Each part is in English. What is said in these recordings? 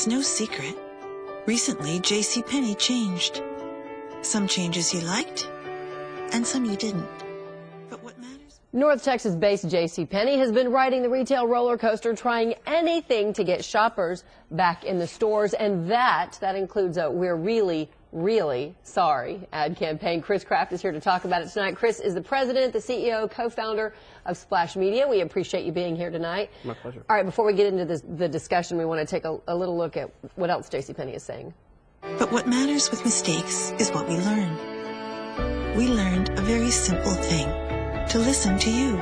It's no secret. Recently, Penney changed. Some changes you liked, and some you didn't. But what matters? North Texas-based Penney has been riding the retail roller coaster, trying anything to get shoppers back in the stores, and that includes a "we're really sorry" ad campaign. Kraft is here to talk about it tonight. Chris is the president, the CEO, co-founder of Splash Media. We appreciate you being here tonight. My pleasure. All right, before we get into the discussion, we want to take a little look at what else Penney is saying. But what matters with mistakes is what we learn. We learned a very simple thing: to listen to you,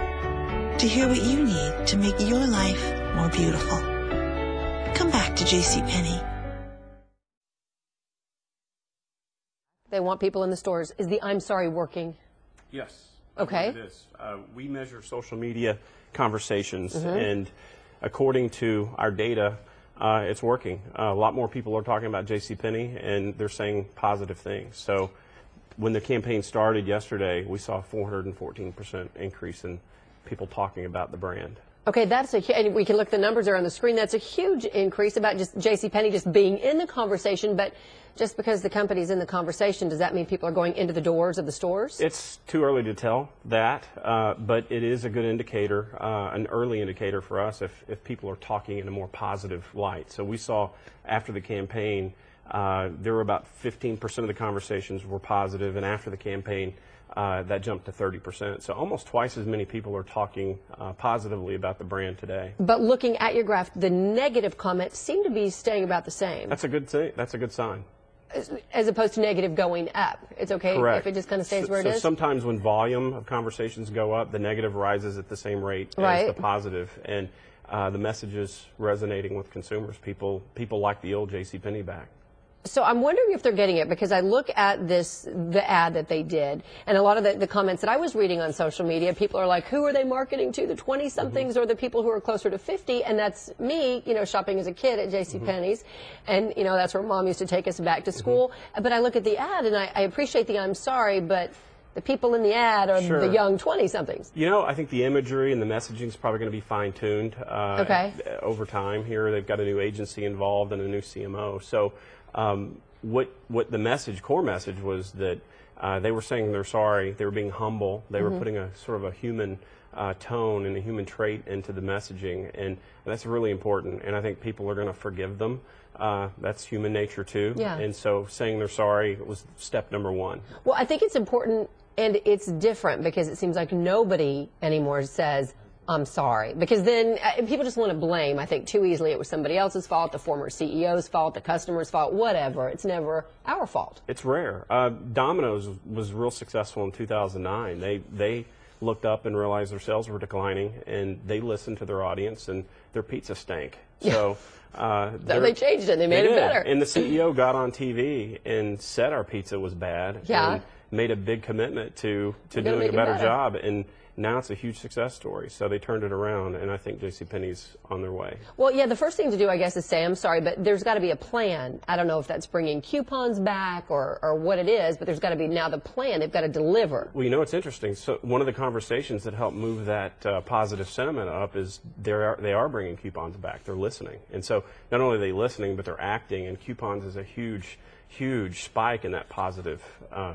to hear what you need to make your life more beautiful. Come back to Penney. They want people in the stores. Is the "I'm sorry" working? Yes. Okay. It is. We measure social media conversations, and according to our data, it's working. A lot more people are talking about Penney, and they're saying positive things. So when the campaign started yesterday, we saw a 414% increase in people talking about the brand. Okay, and we can look, the numbers are on the screen. That's a huge increase about just Penney just being in the conversation. But just because the company's in the conversation, does that mean people are going into the doors of the stores? It's too early to tell that, but it is a good indicator, an early indicator for us if people are talking in a more positive light. So we saw after the campaign, there were about 15% of the conversations were positive, and after the campaign, that jumped to 30%. So almost twice as many people are talking positively about the brand today. But looking at your graph, the negative comments seem to be staying about the same. That's a good thing. That's a good sign. As opposed to negative going up. It's okay Correct. if it just kind of stays where it is? Sometimes when volume of conversations go up, the negative rises at the same rate right. as the positive. And the message is resonating with consumers. People like the old Penney back. So I'm wondering if they're getting it, because I look at the ad that they did, and a lot of the comments that I was reading on social media, people are like, who are they marketing to, the 20-somethings or the people who are closer to 50? And that's me, shopping as a kid at Penney's, and, that's where Mom used to take us back to school. But I look at the ad, and I appreciate the "I'm sorry," but the people in the ad are the young 20-somethings. I think the imagery and the messaging is probably going to be fine-tuned over time here. They've got a new agency involved and a new CMO. So what the core message was that they were saying they're sorry, they were being humble, they were putting a sort of a human tone and a human trait into the messaging, and that's really important, and I think people are going to forgive them. That's human nature too. Yeah. And so saying they're sorry was step number one. Well, I think it's important, and it's different because it seems like nobody anymore says "I'm sorry," because then people just want to blame. I think too easily it was somebody else's fault, the former CEO's fault, the customer's fault, whatever. It's never our fault. It's rare. Domino's was real successful in 2009. They looked up and realized their sales were declining, and they listened to their audience, and their pizza stank. So they changed it. They made it better. And the CEO got on TV and said our pizza was bad. Yeah. And made a big commitment to doing a better job. And now it's a huge success story. So they turned it around, and I think Penney's on their way. Well, yeah, the first thing to do, I guess, is say "I'm sorry," but there's got to be a plan. I don't know if that's bringing coupons back or what it is, but there's got to be now the plan. They've got to deliver. Well, it's interesting. So one of the conversations that helped move that positive sentiment up is they are bringing coupons back. They're listening. And so not only are they listening, but they're acting, and coupons is a huge spike in that positive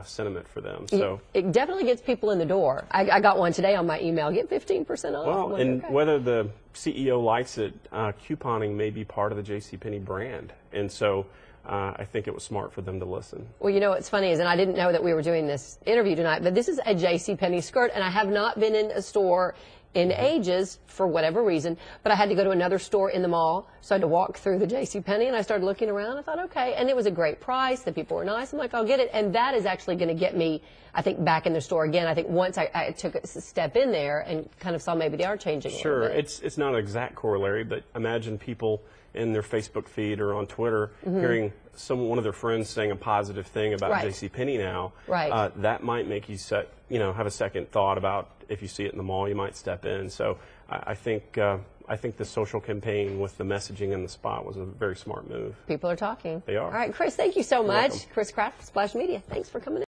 sentiment for them. So it definitely gets people in the door. I got one today on my email. Get 15% off. Well, and whether the CEO likes it, couponing may be part of the Penney brand, and so I think it was smart for them to listen. Well, what's funny is, and I didn't know that we were doing this interview tonight, but this is a Penney skirt, and I have not been in a store in ages for whatever reason, but I had to go to another store in the mall, so I had to walk through the Penney, and I started looking around. I thought, okay, and it was a great price. The people were nice. I'm like, I'll get it, and that is actually going to get me, I think, back in the store again. I think once I took a step in there and kind of saw maybe they are changing a little bit. It's not an exact corollary, but imagine people in their Facebook feed or on Twitter hearing one of their friends saying a positive thing about Penney now. Right. That might make you have a second thought about if you see it in the mall, you might step in. So I think the social campaign with the messaging and the spot was a very smart move. People are talking. They are. All right, Chris, thank you so much. Welcome. Chris Kraft, Splash Media. Thanks for coming in.